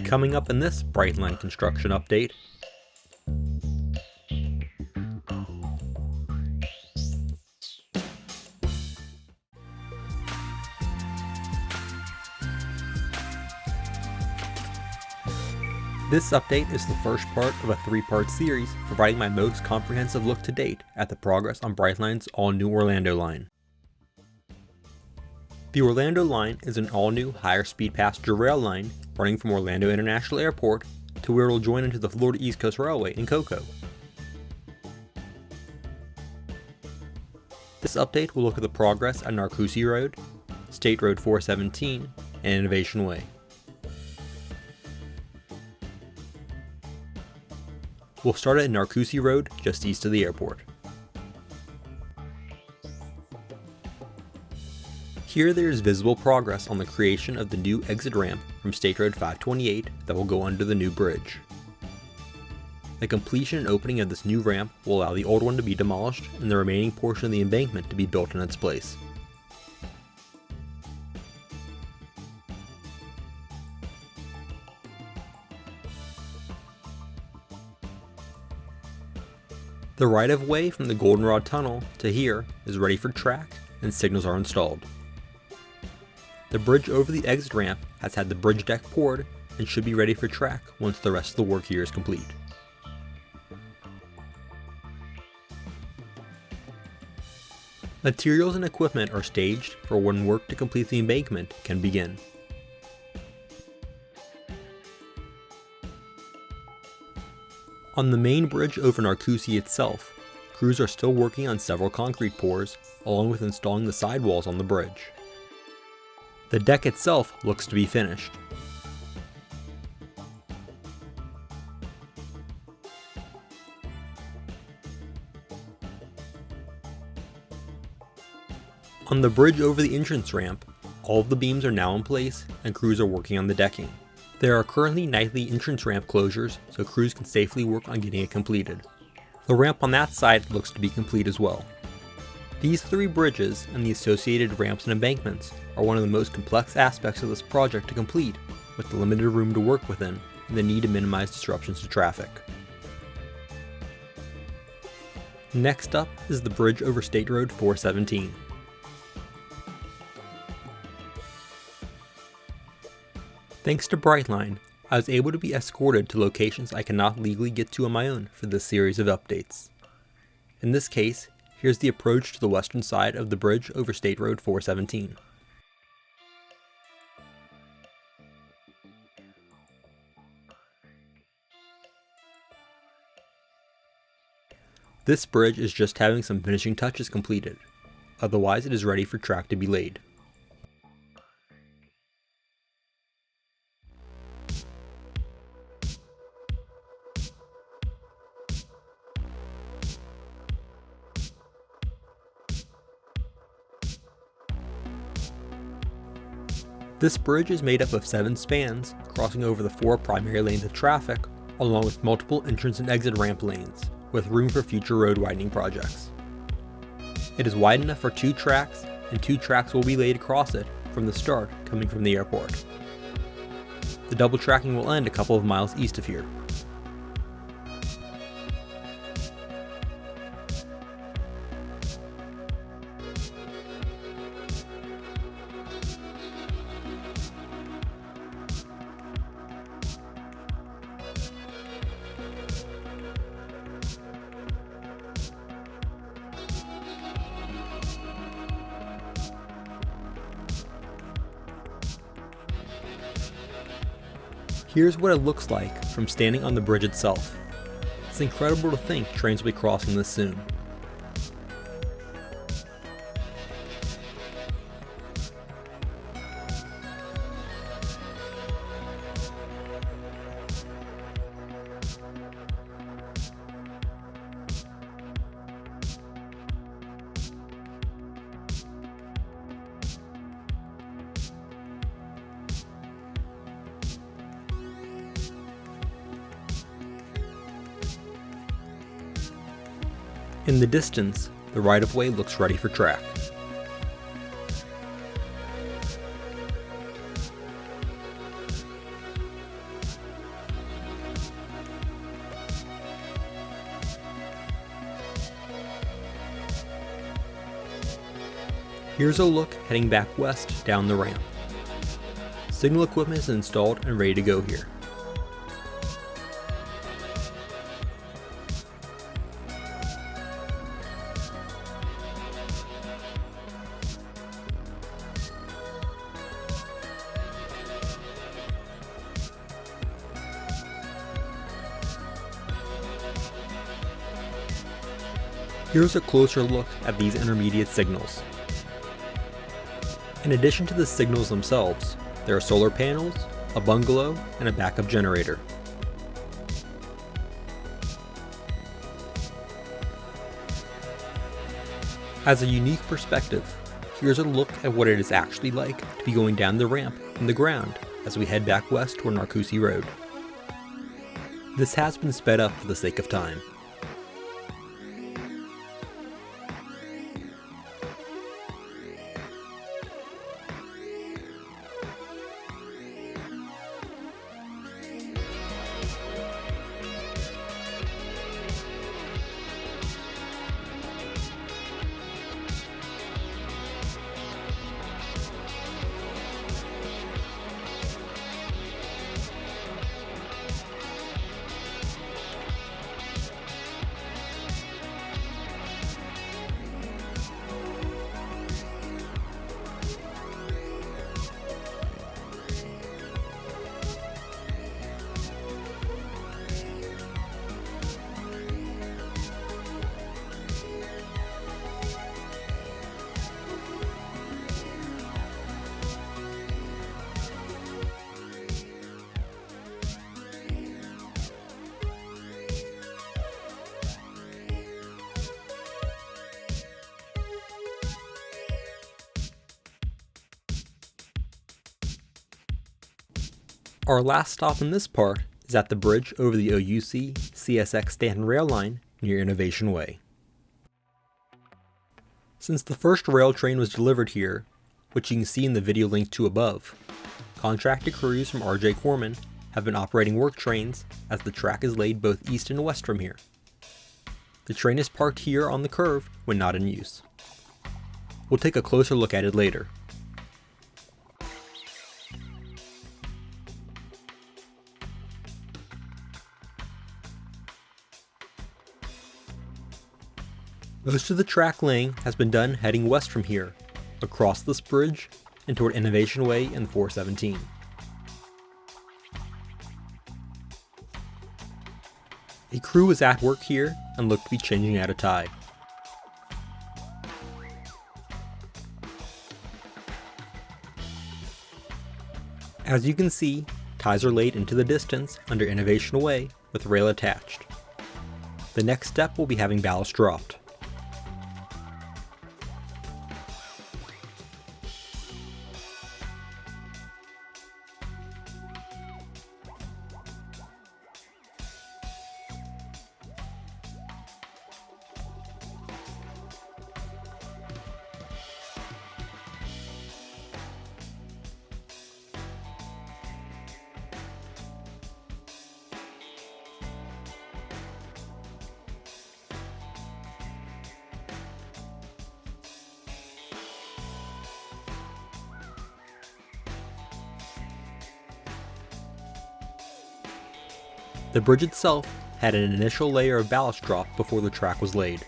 Coming up in this Brightline construction update. This update is the first part of a 3-part series providing my most comprehensive look to date at the progress on Brightline's all-new Orlando line. The Orlando line is an all-new higher-speed passenger rail line running from Orlando International Airport to where it will join into the Florida East Coast Railway in Cocoa. This update will look at the progress at Narcousie Road, State Road 417, and Innovation Way. We'll start at Narcousie Road just east of the airport. Here there is visible progress on the creation of the new exit ramp from State Road 528 that will go under the new bridge. The completion and opening of this new ramp will allow the old one to be demolished and the remaining portion of the embankment to be built in its place. The right-of-way from the Goldenrod Tunnel to here is ready for track and signals are installed. The bridge over the exit ramp has had the bridge deck poured and should be ready for track once the rest of the work here is complete. Materials and equipment are staged for when work to complete the embankment can begin. On the main bridge over Narcousie itself, crews are still working on several concrete pours along with installing the sidewalls on the bridge. The deck itself looks to be finished. On the bridge over the entrance ramp, all of the beams are now in place and crews are working on the decking. There are currently nightly entrance ramp closures so crews can safely work on getting it completed. The ramp on that side looks to be complete as well. These 3 bridges and the associated ramps and embankments are one of the most complex aspects of this project to complete, with the limited room to work within and the need to minimize disruptions to traffic. Next up is the bridge over State Road 417. Thanks to Brightline, I was able to be escorted to locations I cannot legally get to on my own for this series of updates. In this case, here's the approach to the western side of the bridge over State Road 417. This bridge is just having some finishing touches completed, otherwise it is ready for track to be laid. This bridge is made up of 7 spans, crossing over the 4 primary lanes of traffic, along with multiple entrance and exit ramp lanes, with room for future road widening projects. It is wide enough for 2 tracks, and 2 tracks will be laid across it from the start coming from the airport. The double tracking will end a couple of miles east of here. Here's what it looks like from standing on the bridge itself. It's incredible to think trains will be crossing this soon. In the distance, the right-of-way looks ready for track. Here's a look heading back west down the ramp. Signal equipment is installed and ready to go here. Here's a closer look at these intermediate signals. In addition to the signals themselves, there are solar panels, a bungalow, and a backup generator. As a unique perspective, here's a look at what it is actually like to be going down the ramp from the ground as we head back west toward Narcoossee Road. This has been sped up for the sake of time. Our last stop in this part is at the bridge over the OUC CSX Stanton rail line near Innovation Way. Since the first rail train was delivered here, which you can see in the video linked to above, contracted crews from R.J. Corman have been operating work trains as the track is laid both east and west from here. The train is parked here on the curve when not in use. We'll take a closer look at it later. Most of the track laying has been done heading west from here, across this bridge, and toward Innovation Way and 417. A crew is at work here and looked to be changing out a tie. As you can see, ties are laid into the distance under Innovation Way with rail attached. The next step will be having ballast dropped. The bridge itself had an initial layer of ballast drop before the track was laid.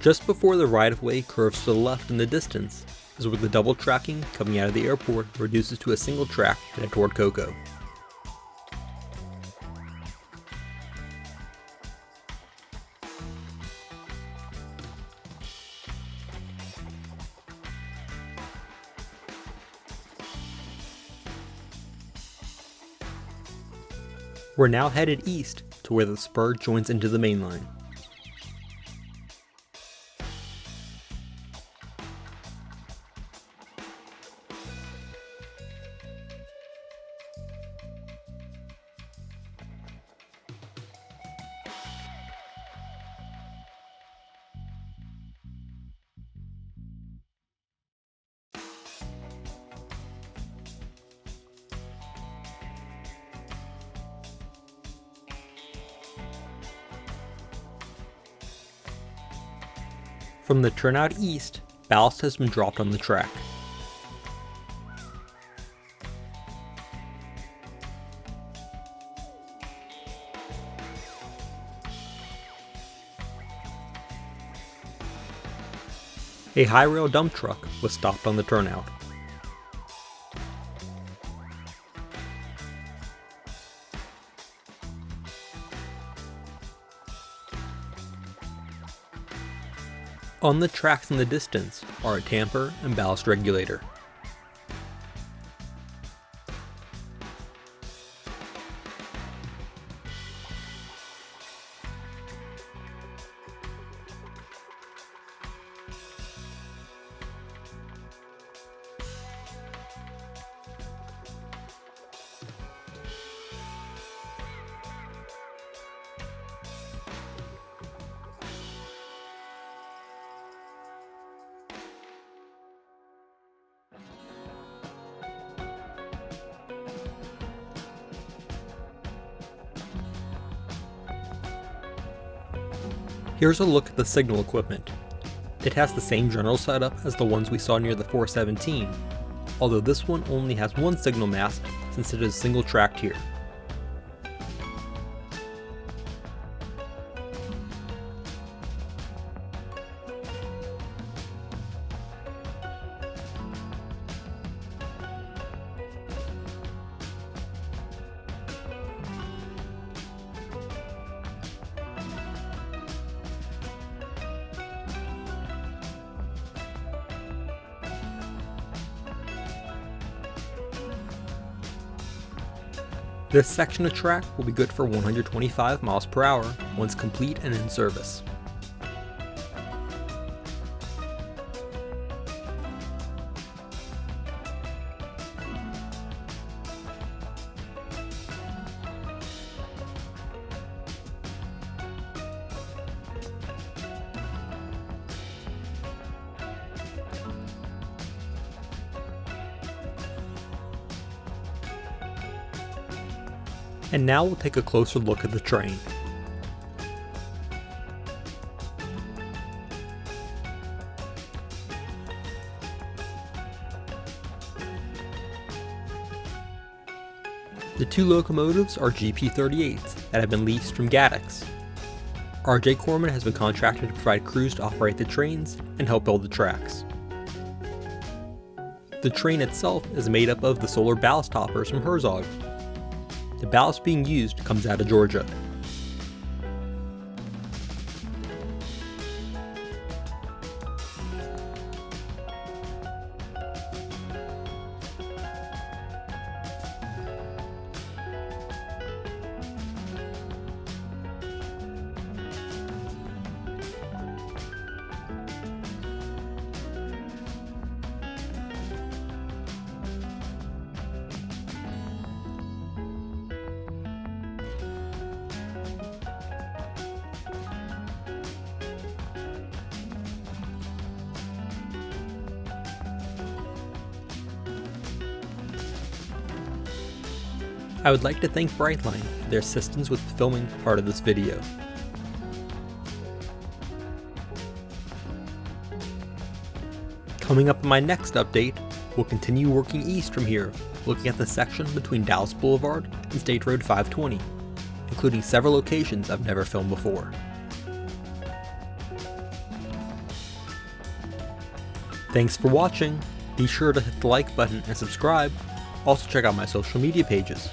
Just before the right-of-way curves to the left in the distance is where the double tracking coming out of the airport reduces to a single track headed toward Cocoa. We're now headed east to where the spur joins into the main line. From the turnout east, ballast has been dropped on the track. A high-rail dump truck was stopped on the turnout. On the tracks in the distance are a tamper and ballast regulator. Here's a look at the signal equipment. It has the same general setup as the ones we saw near the 417, although this one only has one signal mast since it is single tracked here. This section of track will be good for 125 miles per hour once complete and in service. And now we'll take a closer look at the train. The two locomotives are GP38s that have been leased from Gaddix. RJ Corman has been contracted to provide crews to operate the trains and help build the tracks. The train itself is made up of the solar ballast hoppers from Herzog. The ballast being used comes out of Georgia. I would like to thank Brightline for their assistance with filming part of this video. Coming up in my next update, we'll continue working east from here, looking at the section between Dallas Boulevard and State Road 520, including several locations I've never filmed before. Thanks for watching. Be sure to hit the like button and subscribe. Also check out my social media pages.